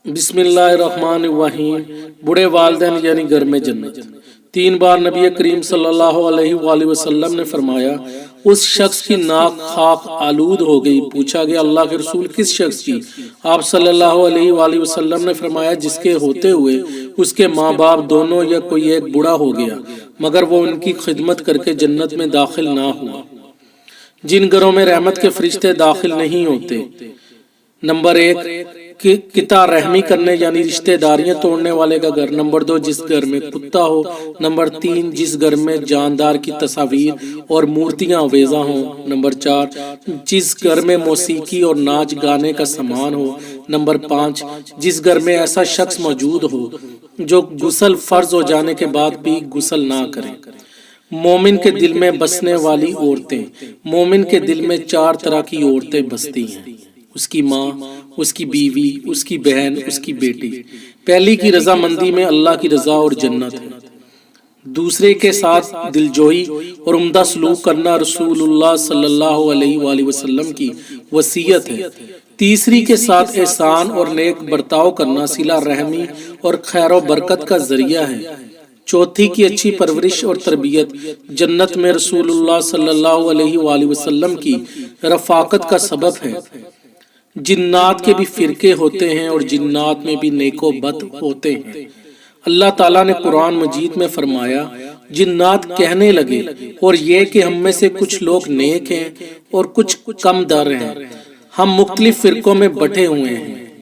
بسم اللہ الرحمن الرحیم۔ بڑے والدین یعنی گھر میں جنت۔ 3 بار نبی کریم صلی اللہ علیہ وآلہ وسلم نے فرمایا اس شخص کی ناک خاک آلود ہو گئی۔ پوچھا گیا اللہ کے رسول کس شخص کی؟ آپ صلی اللہ علیہ وآلہ وسلم نے فرمایا جس کے ہوتے ہوئے اس کے ماں باپ دونوں یا کوئی ایک بوڑھا ہو گیا مگر وہ ان کی خدمت کر کے جنت میں داخل نہ ہوا۔ جن گھروں میں رحمت کے فرشتے داخل نہیں ہوتے، نمبر 1 قطع رحمی کرنے یعنی رشتہ داریاں توڑنے والے کا گھر۔ نمبر 2 جس گھر میں کتا ہو۔ نمبر 3 جس گھر میں جاندار کی تصاویر اور مورتیاں آویزاں ہوں۔ نمبر 4 جس گھر میں موسیقی اور ناچ گانے کا سامان ہو۔ نمبر 5 جس گھر میں ایسا شخص موجود ہو جو غسل فرض ہو جانے کے بعد بھی غسل نہ کرے۔ مومن کے دل میں بسنے والی عورتیں۔ مومن کے دل میں 4 طرح کی عورتیں بستی ہیں: اس کی ماں، اس کی بیوی، اس کی بہن، اس کی بیٹی۔ پہلی کی رضامندی میں اللہ کی رضا اور جنت ہے۔ دوسرے کے ساتھ دلجوئی اور عمدہ سلوک کرنا رسول اللہ صلی اللہ علیہ وآلہ وسلم کی وصیت ہے۔ تیسری کے ساتھ احسان اور نیک برتاؤ کرنا صلہ رحمی اور خیر و برکت کا ذریعہ ہے۔ چوتھی کی اچھی پرورش اور تربیت جنت میں رسول اللہ صلی اللہ علیہ وآلہ وسلم کی رفاقت کا سبب ہے۔ جنات کے بھی فرقے ہوتے ہیں اور جنات میں بھی نیک و بد ہوتے ہیں۔ اللہ تعالیٰ نے قرآن مجید میں فرمایا جنات کہنے لگے اور یہ کہ ہم میں سے کچھ لوگ نیک ہیں اور کچھ کم در ہیں، ہم مختلف فرقوں میں بٹے ہوئے ہیں۔